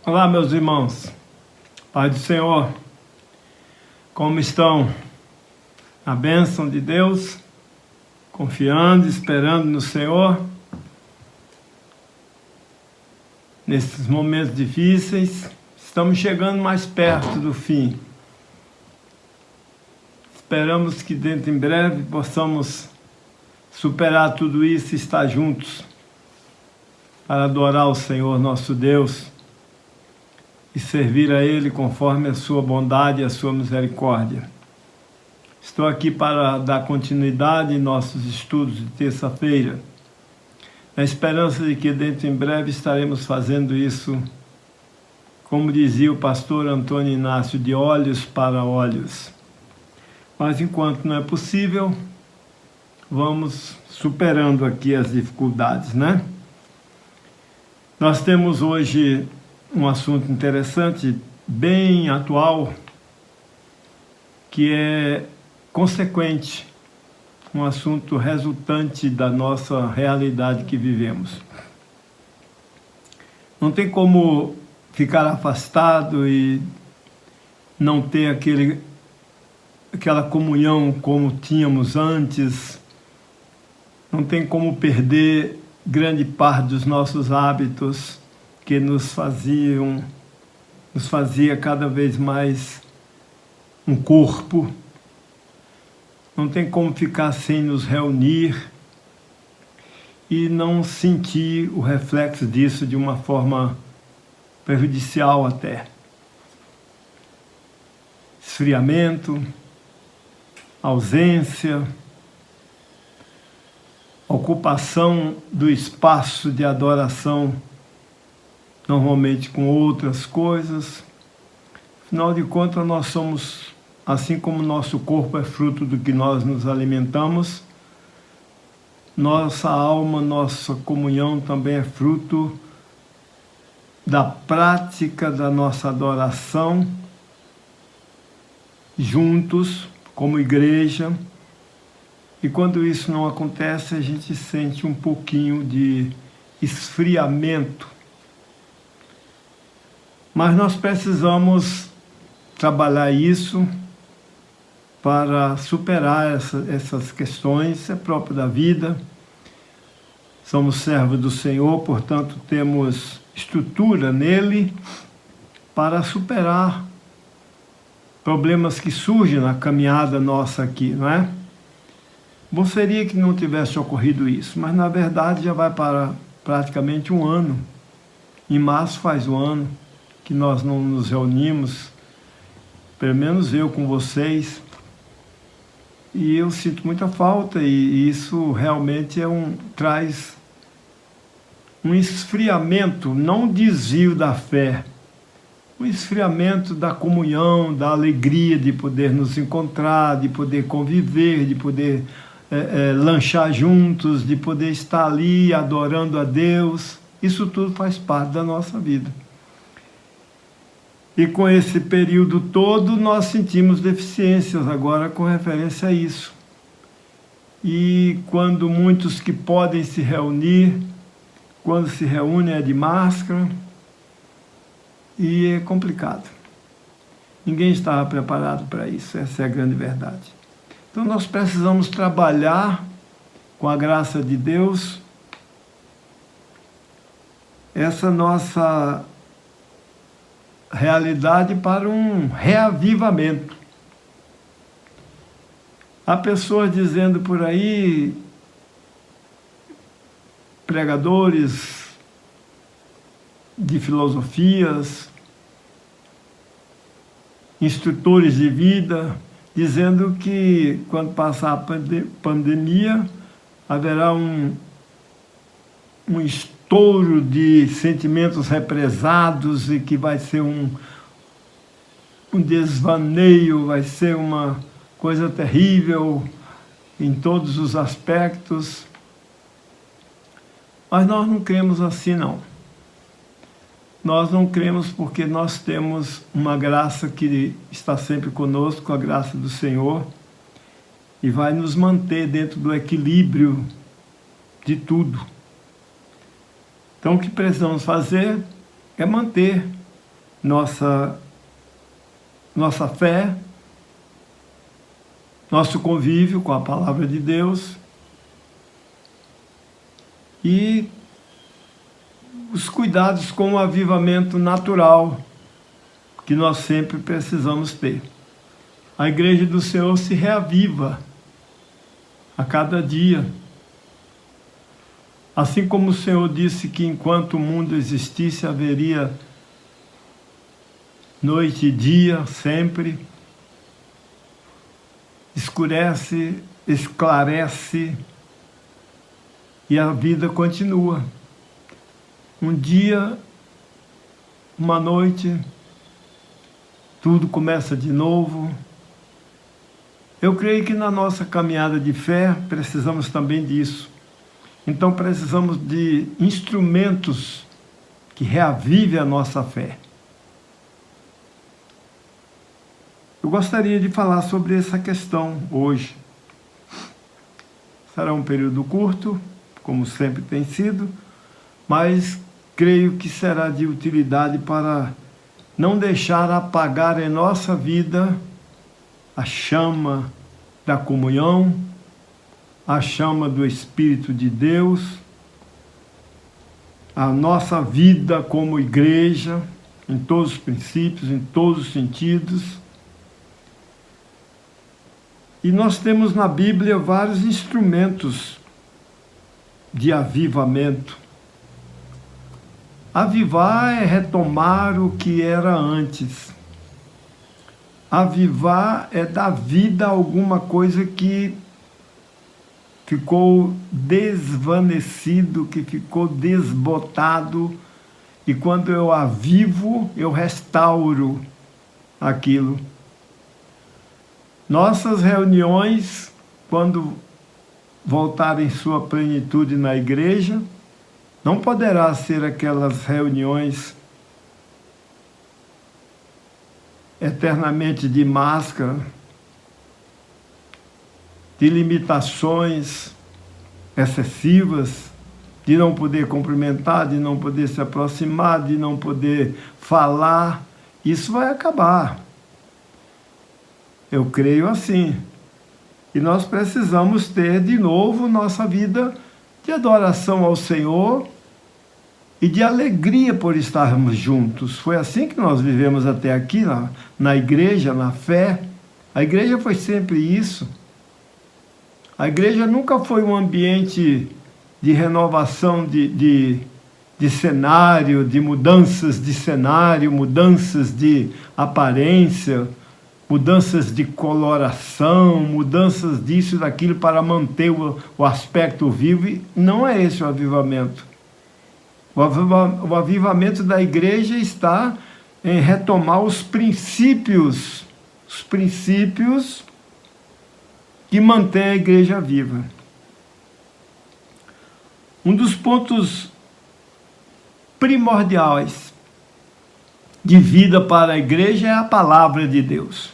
Olá, meus irmãos, Pai do Senhor, como estão? A bênção de Deus, confiando, esperando no Senhor, nesses momentos difíceis, estamos chegando mais perto do fim. Esperamos que dentro em breve possamos superar tudo isso e estar juntos para adorar o Senhor nosso Deus e servir a Ele conforme a sua bondade e a sua misericórdia. Estou aqui para dar continuidade em nossos estudos de terça-feira, na esperança de que dentro em breve estaremos fazendo isso, como dizia o pastor Antônio Inácio, de olhos para olhos. Mas enquanto não é possível, vamos superando aqui as dificuldades, né? Nós temos hoje um assunto interessante, bem atual, que é consequente, um assunto resultante da nossa realidade que vivemos. Não tem como ficar afastado e não ter aquela comunhão como tínhamos antes, não tem como perder grande parte dos nossos hábitos que nos fazia cada vez mais um corpo. Não tem como ficar sem nos reunir e não sentir o reflexo disso de uma forma prejudicial até. Esfriamento, ausência, ocupação do espaço de adoração, normalmente com outras coisas. Afinal de contas, nós somos, assim como nosso corpo é fruto do que nós nos alimentamos, nossa alma, nossa comunhão também é fruto da prática da nossa adoração, juntos, como igreja. E quando isso não acontece, a gente sente um pouquinho de esfriamento. Mas nós precisamos trabalhar isso para superar essas questões, isso é próprio da vida. Somos servos do Senhor, portanto temos estrutura nele para superar problemas que surgem na caminhada nossa aqui, não é? Bom seria que não tivesse ocorrido isso, mas na verdade já vai para praticamente um ano. Em março faz um ano que nós não nos reunimos, pelo menos eu com vocês, e eu sinto muita falta, e isso realmente traz um esfriamento, não um desvio da fé, um esfriamento da comunhão, da alegria de poder nos encontrar, de poder conviver, de poder lanchar juntos, de poder estar ali adorando a Deus. Isso tudo faz parte da nossa vida. E com esse período todo nós sentimos deficiências agora com referência a isso. E quando muitos que podem se reunir, quando se reúnem é de máscara, e é complicado. Ninguém estava preparado para isso, essa é a grande verdade. Então nós precisamos trabalhar com a graça de Deus essa nossa realidade para um reavivamento. Há pessoas dizendo por aí, pregadores de filosofias, instrutores de vida, dizendo que quando passar a pandemia haverá um estouro de sentimentos represados e que vai ser um desvaneio, vai ser uma coisa terrível em todos os aspectos. Mas nós não cremos assim, não. Nós não cremos porque nós temos uma graça que está sempre conosco, a graça do Senhor, e vai nos manter dentro do equilíbrio de tudo. Então o que precisamos fazer é manter nossa fé, nosso convívio com a palavra de Deus e os cuidados com o avivamento natural que nós sempre precisamos ter. A igreja do Senhor se reaviva a cada dia. Assim como o Senhor disse que enquanto o mundo existisse haveria noite e dia sempre, escurece, esclarece e a vida continua. Um dia, uma noite, tudo começa de novo. Eu creio que na nossa caminhada de fé precisamos também disso. Então precisamos de instrumentos que reavivem a nossa fé. Eu gostaria de falar sobre essa questão hoje. Será um período curto, como sempre tem sido, mas creio que será de utilidade para não deixar apagar em nossa vida a chama da comunhão, a chama do Espírito de Deus, a nossa vida como igreja, em todos os princípios, em todos os sentidos. E nós temos na Bíblia vários instrumentos de avivamento. Avivar é retomar o que era antes. Avivar é dar vida a alguma coisa que ficou desvanecido, que ficou desbotado. E quando eu avivo, eu restauro aquilo. Nossas reuniões, quando voltarem sua plenitude na igreja, não poderá ser aquelas reuniões eternamente de máscara, de limitações excessivas, de não poder cumprimentar, de não poder se aproximar, de não poder falar. Isso vai acabar. Eu creio assim. E nós precisamos ter de novo nossa vida de adoração ao Senhor e de alegria por estarmos juntos. Foi assim que nós vivemos até aqui, na igreja, na fé. A igreja foi sempre isso. A igreja nunca foi um ambiente de renovação de cenário, de mudanças de cenário, mudanças de aparência, mudanças de coloração, mudanças disso e daquilo para manter o aspecto vivo. E não é esse o avivamento. O avivamento da igreja está em retomar os princípios que mantêm a igreja viva. Um dos pontos primordiais de vida para a igreja é a palavra de Deus.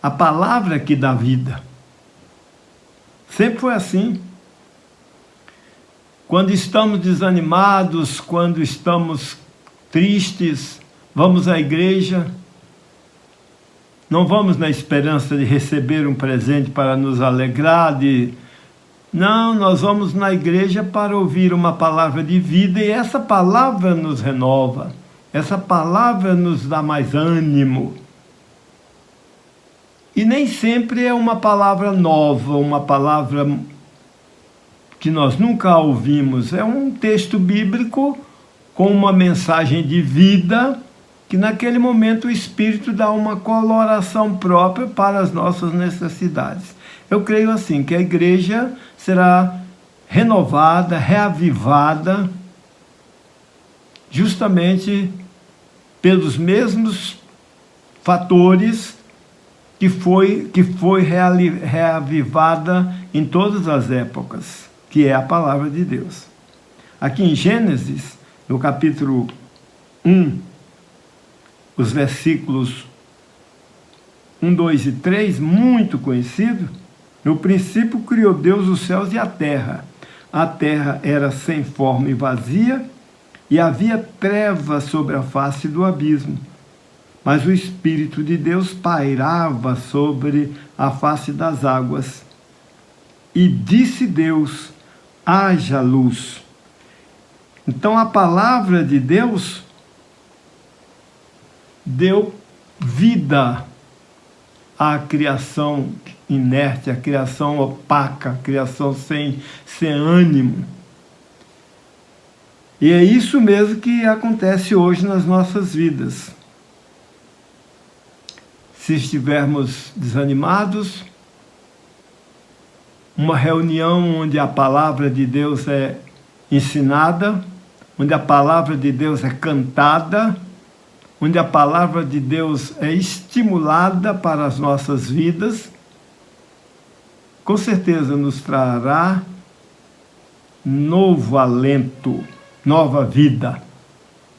A palavra que dá vida. Sempre foi assim. Quando estamos desanimados, quando estamos tristes, vamos à igreja. Não vamos na esperança de receber um presente para nos alegrar, Não, nós vamos na igreja para ouvir uma palavra de vida e essa palavra nos renova. Essa palavra nos dá mais ânimo. E nem sempre é uma palavra nova, uma palavra que nós nunca ouvimos. É um texto bíblico com uma mensagem de vida que naquele momento o Espírito dá uma coloração própria para as nossas necessidades. Eu creio assim, que a igreja será renovada, reavivada, justamente pelos mesmos fatores que foi reavivada em todas as épocas, que é a palavra de Deus. Aqui em Gênesis, no capítulo 1, os versículos 1, 2 e 3, muito conhecido. No princípio criou Deus os céus e a terra. A terra era sem forma e vazia, e havia trevas sobre a face do abismo. Mas o Espírito de Deus pairava sobre a face das águas. E disse Deus: haja luz. Então a palavra de Deus deu vida à criação inerte, à criação opaca, à criação sem ânimo. E é isso mesmo que acontece hoje nas nossas vidas. Se estivermos desanimados, uma reunião onde a palavra de Deus é ensinada, onde a palavra de Deus é cantada, onde a palavra de Deus é estimulada para as nossas vidas, com certeza nos trará novo alento, nova vida.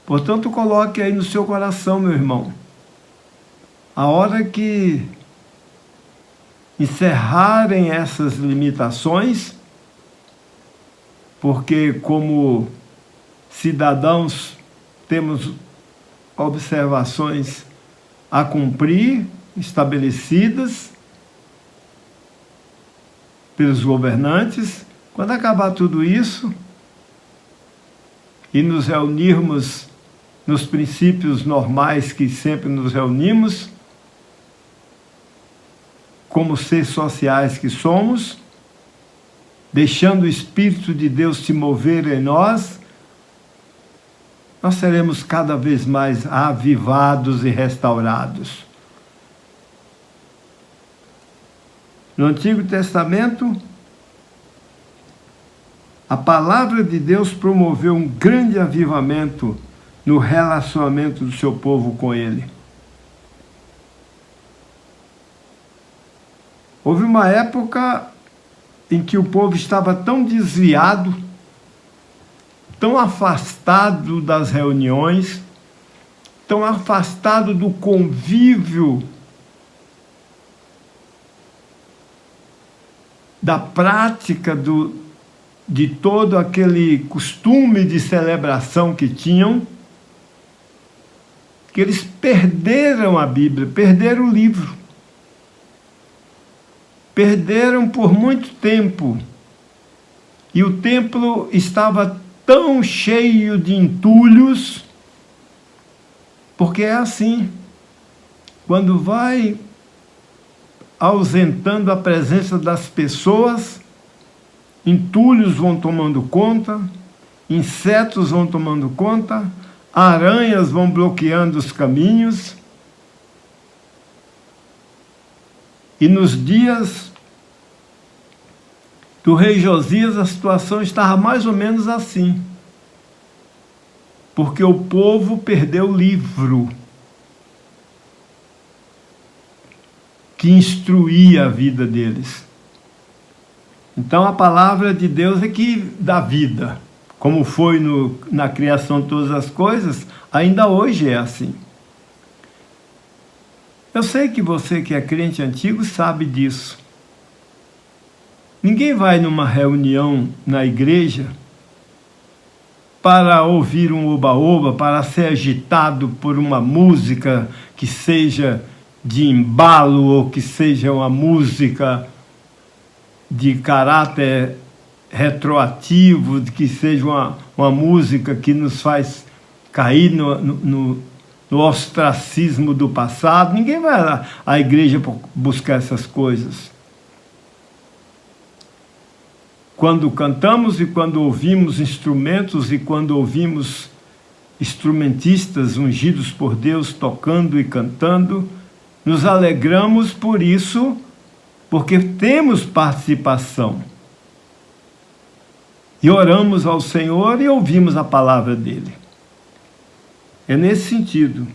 Portanto, coloque aí no seu coração, meu irmão, a hora que encerrarem essas limitações, porque como cidadãos temos observações a cumprir, estabelecidas pelos governantes. Quando acabar tudo isso e nos reunirmos nos princípios normais que sempre nos reunimos, como seres sociais que somos, deixando o Espírito de Deus se mover em nós, nós seremos cada vez mais avivados e restaurados. No Antigo Testamento, a palavra de Deus promoveu um grande avivamento no relacionamento do seu povo com Ele. Houve uma época em que o povo estava tão desviado, tão afastado das reuniões, tão afastado do convívio, da prática de todo aquele costume de celebração que tinham, que eles perderam a Bíblia, perderam o livro. Perderam por muito tempo. E o templo estava tão cheio de entulhos, porque é assim, quando vai ausentando a presença das pessoas, entulhos vão tomando conta, insetos vão tomando conta, aranhas vão bloqueando os caminhos. E nos dias do rei Josias, a situação estava mais ou menos assim. Porque o povo perdeu o livro que instruía a vida deles. Então a palavra de Deus é que dá vida. Como foi na criação de todas as coisas, ainda hoje é assim. Eu sei que você que é crente antigo sabe disso. Ninguém vai numa reunião na igreja para ouvir um oba-oba, para ser agitado por uma música que seja de embalo ou que seja uma música de caráter retroativo, que seja uma música que nos faz cair no ostracismo do passado. Ninguém vai à igreja buscar essas coisas. Quando cantamos e quando ouvimos instrumentos e quando ouvimos instrumentistas ungidos por Deus tocando e cantando, nos alegramos por isso, porque temos participação. E oramos ao Senhor e ouvimos a palavra dele. É nesse sentido.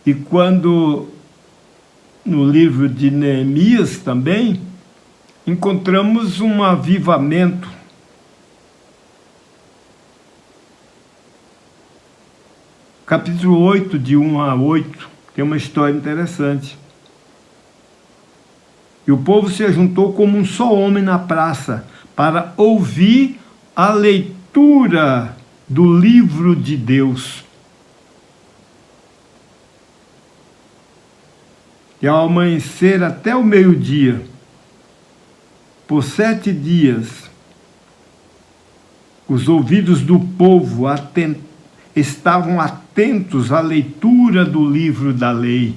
E quando, no livro de Neemias também, encontramos um avivamento. Capítulo 8, de 1 a 8, tem uma história interessante. E o povo se ajuntou como um só homem na praça para ouvir a leitura leitura do livro de Deus. E ao amanhecer até o meio-dia, por 7 dias, os ouvidos do povo estavam atentos à leitura do livro da lei.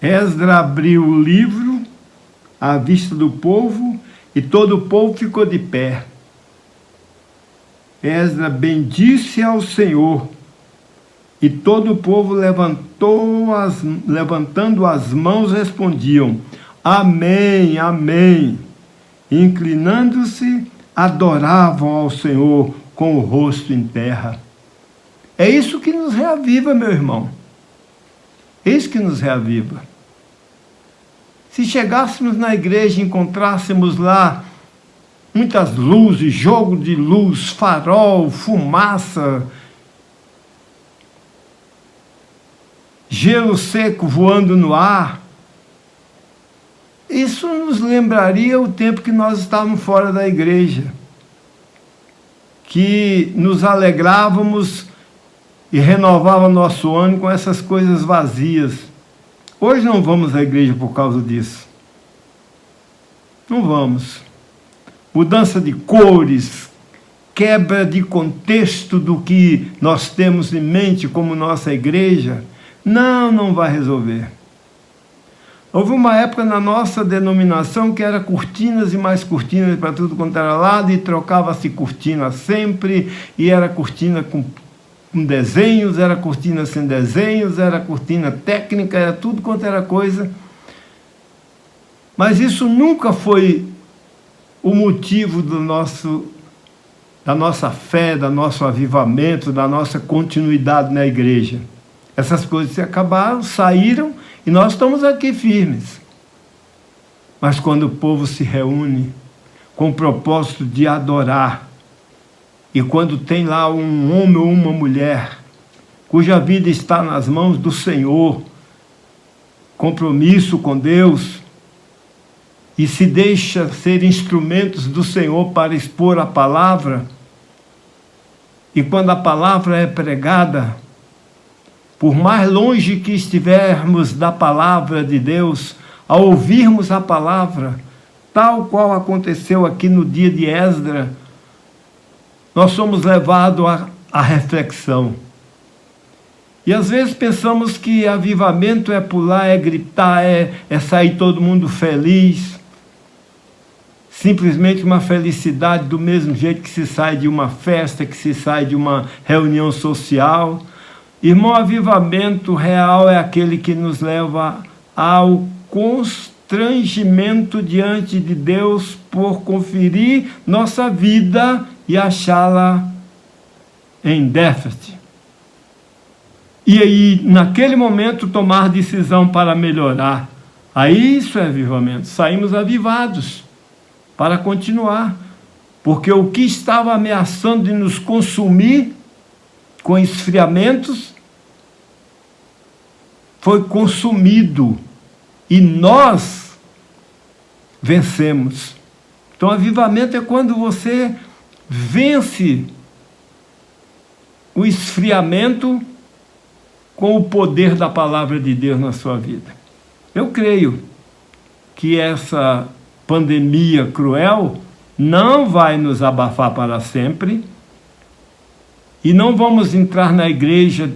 Esdra abriu o livro à vista do povo e todo o povo ficou de pé. Esdra bendisse ao Senhor e todo o povo levantando as mãos respondiam: Amém, amém. E inclinando-se, adoravam ao Senhor com o rosto em terra. É isso que nos reaviva, meu irmão. É isso que nos reaviva. Se chegássemos na igreja e encontrássemos lá muitas luzes, jogo de luz, farol, fumaça, gelo seco voando no ar, isso nos lembraria o tempo que nós estávamos fora da igreja, que nos alegrávamos e renovava nosso ânimo com essas coisas vazias. Hoje não vamos à igreja por causa disso. Não vamos. Mudança de cores, quebra de contexto do que nós temos em mente como nossa igreja, não vai resolver. Houve uma época na nossa denominação que era cortinas e mais cortinas para tudo quanto era lado, e trocava-se cortina sempre, e era cortina com desenhos, era cortina sem desenhos, era cortina técnica, era tudo quanto era coisa. Mas isso nunca foi o motivo da nossa fé, do nosso avivamento, da nossa continuidade na igreja. Essas coisas se acabaram, saíram, e nós estamos aqui firmes. Mas quando o povo se reúne com o propósito de adorar, e quando tem lá um homem ou uma mulher cuja vida está nas mãos do Senhor, compromisso com Deus, e se deixa ser instrumentos do Senhor para expor a palavra, e quando a palavra é pregada, por mais longe que estivermos da palavra de Deus, ao ouvirmos a palavra, tal qual aconteceu aqui no dia de Esdra, nós somos levados à reflexão. E às vezes pensamos que avivamento é pular, é gritar, é sair todo mundo feliz. Simplesmente uma felicidade do mesmo jeito que se sai de uma festa, que se sai de uma reunião social. Irmão, avivamento real é aquele que nos leva ao constrangimento diante de Deus por conferir nossa vida e achá-la em déficit. E aí, naquele momento, tomar decisão para melhorar. Aí isso é avivamento. Saímos avivados para continuar. Porque o que estava ameaçando de nos consumir com esfriamentos foi consumido. E nós vencemos. Então, avivamento é quando você vence o esfriamento com o poder da palavra de Deus na sua vida. Eu creio que essa pandemia cruel não vai nos abafar para sempre, e não vamos entrar na igreja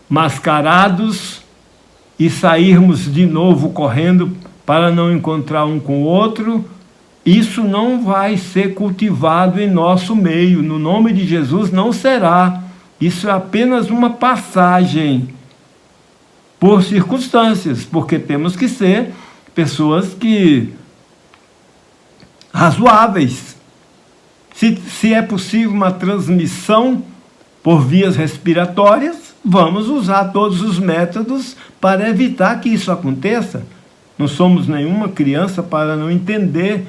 mascarados e sairmos de novo correndo para não encontrar um com o outro. Isso não vai ser cultivado em nosso meio. No nome de Jesus não será. Isso é apenas uma passagem por circunstâncias, porque temos que ser pessoas razoáveis. Se é possível uma transmissão por vias respiratórias, vamos usar todos os métodos para evitar que isso aconteça. Não somos nenhuma criança para não entender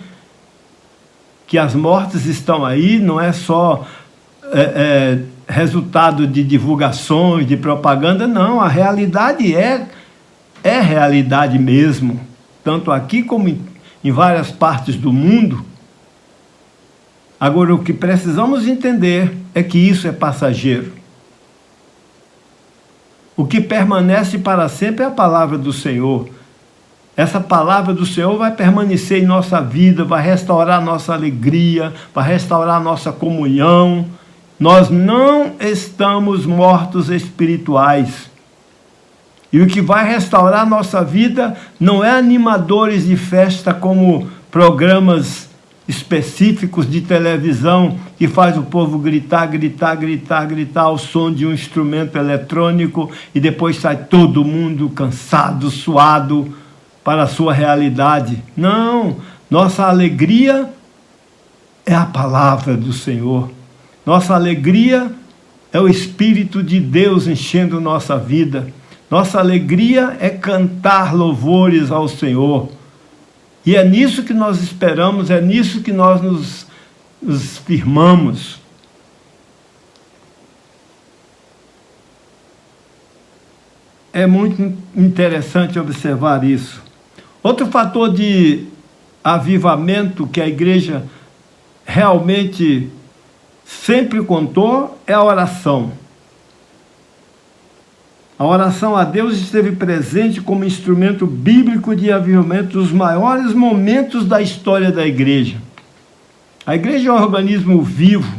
que as mortes estão aí, não é só resultado de divulgações, de propaganda, não. A realidade é realidade mesmo, tanto aqui como em várias partes do mundo. Agora, o que precisamos entender é que isso é passageiro. O que permanece para sempre é a palavra do Senhor. Essa palavra do Senhor vai permanecer em nossa vida, vai restaurar nossa alegria, vai restaurar nossa comunhão. Nós não estamos mortos espirituais. E o que vai restaurar nossa vida não é animadores de festa como programas específicos de televisão que faz o povo gritar, gritar, gritar, gritar ao som de um instrumento eletrônico e depois sai todo mundo cansado, suado para a sua realidade. Não, nossa alegria é a palavra do Senhor. Nossa alegria é o Espírito de Deus enchendo nossa vida. Nossa alegria é cantar louvores ao Senhor. E é nisso que nós esperamos, é nisso que nós nos firmamos. É muito interessante observar isso. Outro fator de avivamento que a igreja realmente sempre contou é a oração. A oração a Deus esteve presente como instrumento bíblico de avivamento dos maiores momentos da história da igreja. A igreja é um organismo vivo,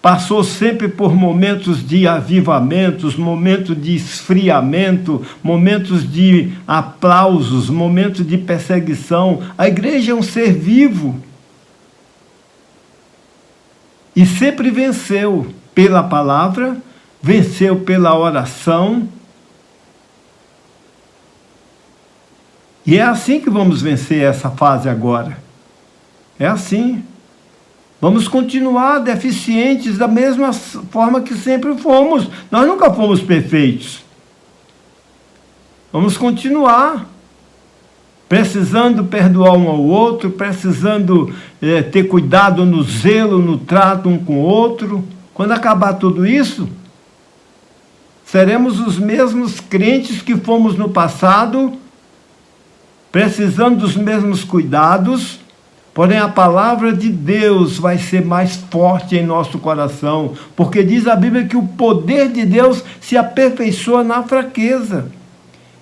passou sempre por momentos de avivamentos, momentos de esfriamento, momentos de aplausos, momentos de perseguição. A igreja é um ser vivo e sempre venceu pela palavra, venceu pela oração. E é assim que vamos vencer essa fase agora. É assim. Vamos continuar deficientes da mesma forma que sempre fomos. Nós nunca fomos perfeitos. Vamos continuar precisando perdoar um ao outro, precisando ter cuidado no zelo, no trato um com o outro. Quando acabar tudo isso, seremos os mesmos crentes que fomos no passado, precisando dos mesmos cuidados, porém a palavra de Deus vai ser mais forte em nosso coração, porque diz a Bíblia que o poder de Deus se aperfeiçoa na fraqueza.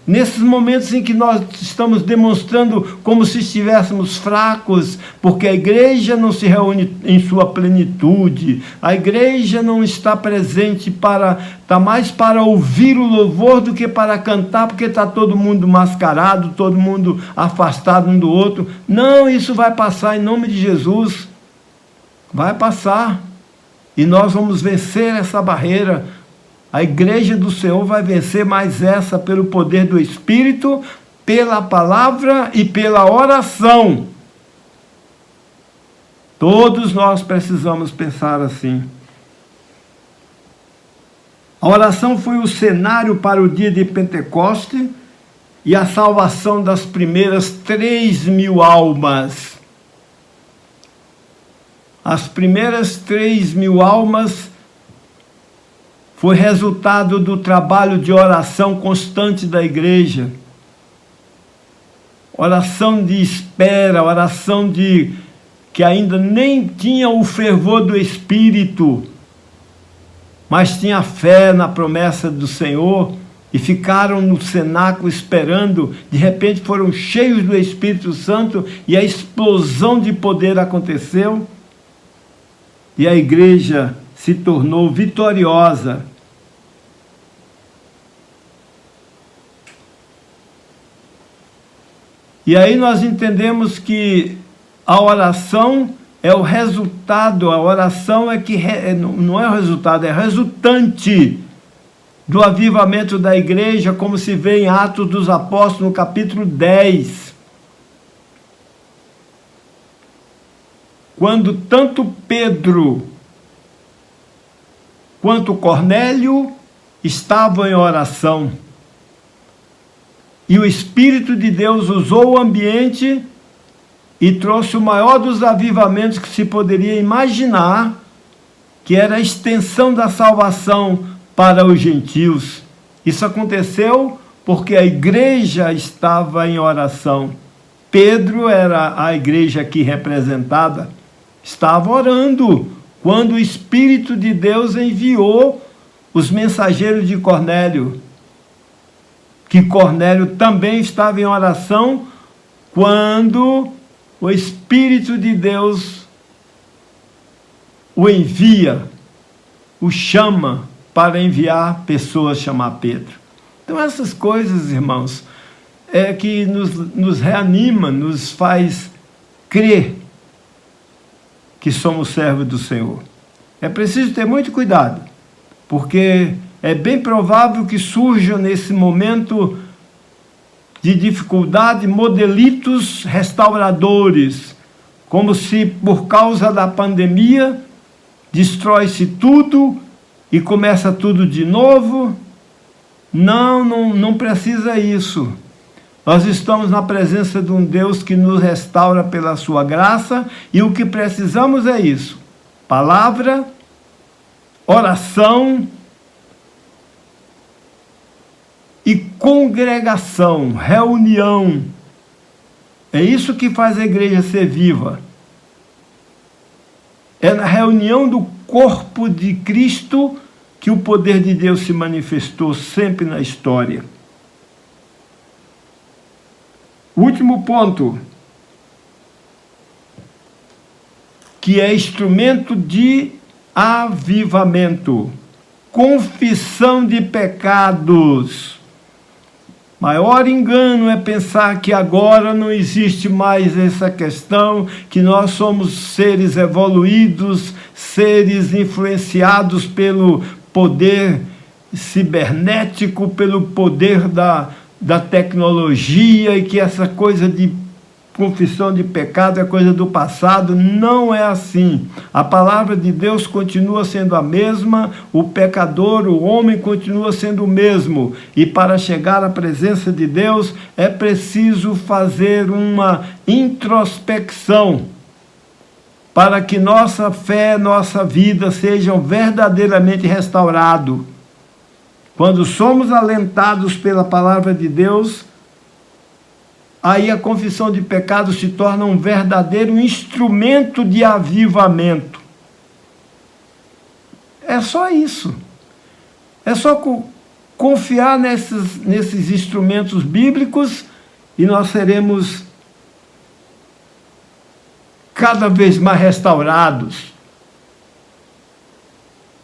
Nesses momentos em que nós estamos demonstrando como se estivéssemos fracos, porque a igreja não se reúne em sua plenitude, a igreja não está presente está mais para ouvir o louvor do que para cantar, porque está todo mundo mascarado, todo mundo afastado um do outro. Não, isso vai passar em nome de Jesus. Vai passar. E nós vamos vencer essa barreira. A igreja do Senhor vai vencer mais essa pelo poder do Espírito, pela palavra e pela oração. Todos nós precisamos pensar assim. A oração foi o cenário para o dia de Pentecoste e a salvação das primeiras 3.000 almas. As primeiras 3.000 almas foi resultado do trabalho de oração constante da igreja. Oração de espera, oração que ainda nem tinha o fervor do Espírito, mas tinha fé na promessa do Senhor e ficaram no cenáculo esperando. De repente foram cheios do Espírito Santo e a explosão de poder aconteceu e a igreja se tornou vitoriosa. E aí nós entendemos que a oração é o resultado, a oração não é o resultado, é resultante do avivamento da igreja, como se vê em Atos dos Apóstolos, no capítulo 10. Quando tanto Pedro quanto Cornélio estavam em oração. E o Espírito de Deus usou o ambiente e trouxe o maior dos avivamentos que se poderia imaginar, que era a extensão da salvação para os gentios. Isso aconteceu porque a igreja estava em oração. Pedro era a igreja aqui representada. Estava orando quando o Espírito de Deus enviou os mensageiros de Cornélio. Que Cornélio também estava em oração quando o Espírito de Deus o envia, o chama para enviar pessoas chamar Pedro. Então essas coisas, irmãos, é que nos reanima, nos faz crer que somos servos do Senhor. É preciso ter muito cuidado, porque é bem provável que surjam nesse momento de dificuldade modelitos restauradores, como se por causa da pandemia destrói-se tudo e começa tudo de novo. Não precisa isso. Nós estamos na presença de um Deus que nos restaura pela sua graça, e o que precisamos é isso: palavra, oração e congregação, reunião. É isso que faz a igreja ser viva. É na reunião do corpo de Cristo que o poder de Deus se manifestou sempre na história. Último ponto, que é instrumento de avivamento: confissão de pecados. Maior engano é pensar que agora não existe mais essa questão, que nós somos seres evoluídos, seres influenciados pelo poder cibernético, pelo poder da tecnologia, e que essa coisa de confissão de pecado é coisa do passado. Não é assim. A palavra de Deus continua sendo a mesma, o pecador, o homem, continua sendo o mesmo. E para chegar à presença de Deus é preciso fazer uma introspecção, para que nossa fé, nossa vida sejam verdadeiramente restaurados. Quando somos alentados pela palavra de Deus, aí a confissão de pecado se torna um verdadeiro instrumento de avivamento. É só isso. É só confiar nesses instrumentos bíblicos, e nós seremos cada vez mais restaurados.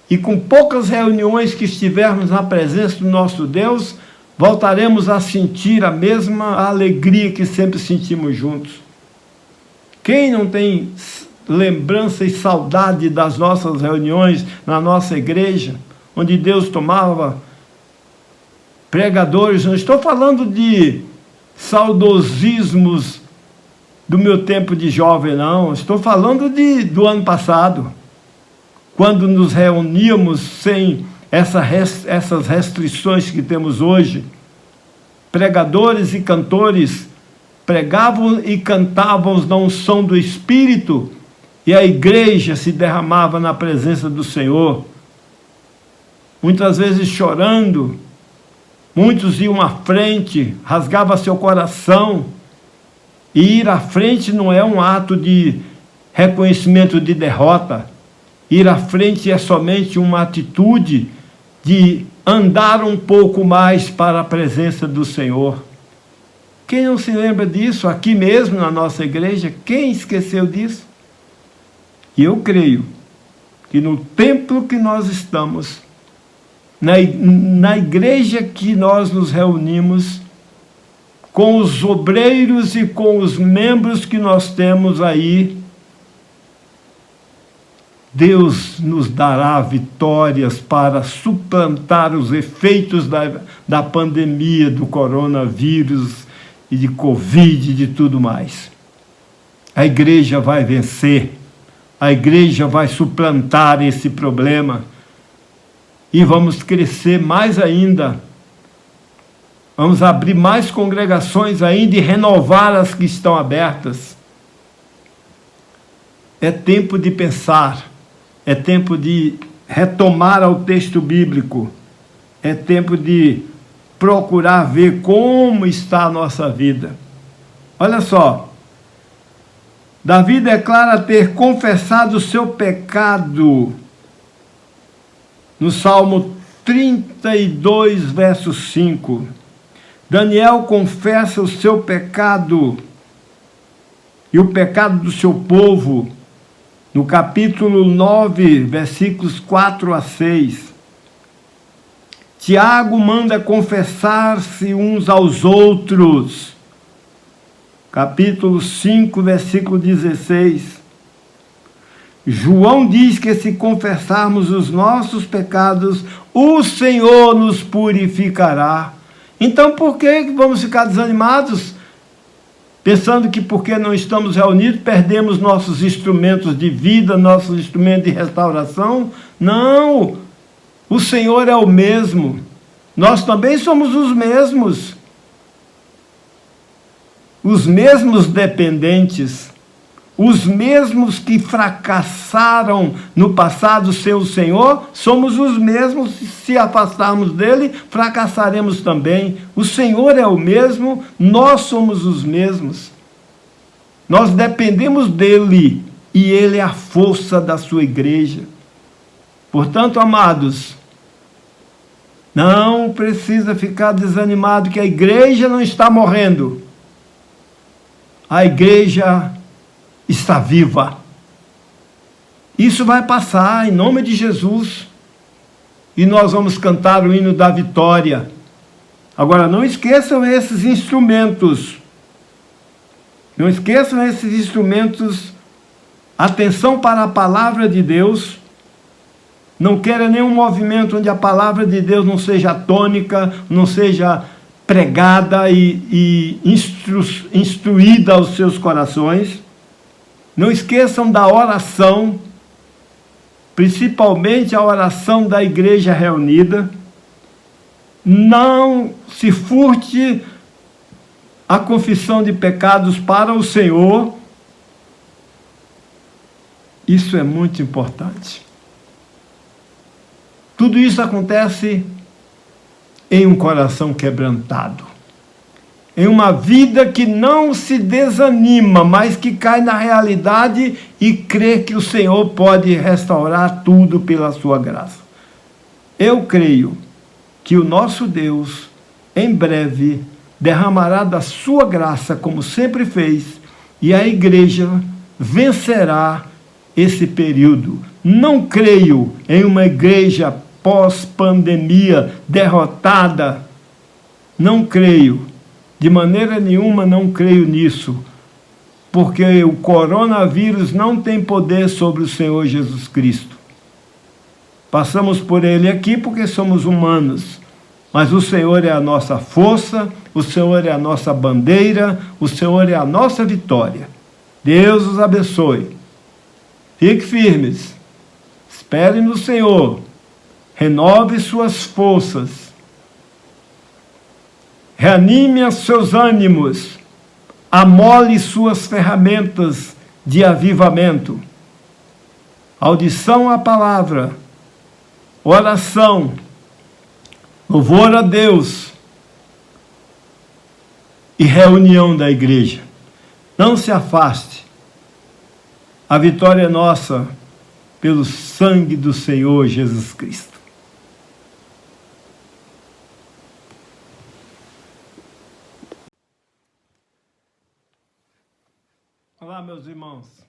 E com poucas reuniões que estivermos na presença do nosso Deus, voltaremos a sentir a mesma alegria que sempre sentimos juntos. Quem não tem lembrança e saudade das nossas reuniões na nossa igreja, onde Deus tomava pregadores? Não estou falando de saudosismos do meu tempo de jovem, não. Estou falando do ano passado, quando nos reuníamos sem essas restrições que temos hoje. Pregadores e cantores pregavam e cantavam na unção do Espírito, e a igreja se derramava na presença do Senhor, muitas vezes chorando. Muitos iam à frente, rasgava seu coração. E ir à frente não é um ato de reconhecimento de derrota. Ir à frente é somente uma atitude de andar um pouco mais para a presença do Senhor. Quem não se lembra disso aqui mesmo na nossa igreja? Quem esqueceu disso? E eu creio que no templo que nós estamos, na igreja que nós nos reunimos, com os obreiros e com os membros que nós temos aí, Deus nos dará vitórias para suplantar os efeitos da pandemia, do coronavírus e de Covid e de tudo mais. A igreja vai vencer, a igreja vai suplantar esse problema, e vamos crescer mais ainda. Vamos abrir mais congregações ainda e renovar as que estão abertas. É tempo de pensar. É tempo de retomar ao texto bíblico. É tempo de procurar ver como está a nossa vida. Olha só. Davi declara ter confessado o seu pecado no Salmo 32, verso 5. Daniel confessa o seu pecado e o pecado do seu povo no capítulo 9, versículos 4 a 6. Tiago manda confessar-se uns aos outros. Capítulo 5, versículo 16. João diz que se confessarmos os nossos pecados, o Senhor nos purificará. Então por que vamos ficar desanimados? Pensando que porque não estamos reunidos, perdemos nossos instrumentos de vida, nossos instrumentos de restauração? Não! O Senhor é o mesmo. Nós também somos os mesmos. Os mesmos dependentes. Os mesmos que fracassaram no passado sem o Senhor, somos os mesmos. Se afastarmos dele, fracassaremos também. O Senhor é o mesmo, nós somos os mesmos. Nós dependemos dele e ele é a força da sua igreja. Portanto, amados, não precisa ficar desanimado que a igreja não está morrendo. A igreja está viva. Isso vai passar em nome de Jesus. E nós vamos cantar o hino da vitória. Agora, não esqueçam esses instrumentos. Não esqueçam esses instrumentos. Atenção para a palavra de Deus. Não queira nenhum movimento onde a palavra de Deus não seja tônica, não seja pregada e instruída aos seus corações. Não esqueçam da oração, principalmente a oração da igreja reunida. Não se furte a confissão de pecados para o Senhor. Isso é muito importante. Tudo isso acontece em um coração quebrantado. Em uma vida que não se desanima, mas que cai na realidade e crê que o Senhor pode restaurar tudo pela sua graça. Eu creio que o nosso Deus, em breve, derramará da sua graça, como sempre fez, e a igreja vencerá esse período. Não creio em uma igreja pós-pandemia derrotada. Não creio. De maneira nenhuma não creio nisso, porque o coronavírus não tem poder sobre o Senhor Jesus Cristo. Passamos por ele aqui porque somos humanos, mas o Senhor é a nossa força, o Senhor é a nossa bandeira, o Senhor é a nossa vitória. Deus os abençoe. Fique firmes, espere no Senhor, renove suas forças, reanime os seus ânimos, amole suas ferramentas de avivamento. Audição à palavra, oração, louvor a Deus e reunião da igreja. Não se afaste. A vitória é nossa pelo sangue do Senhor Jesus Cristo. Olá, meus irmãos.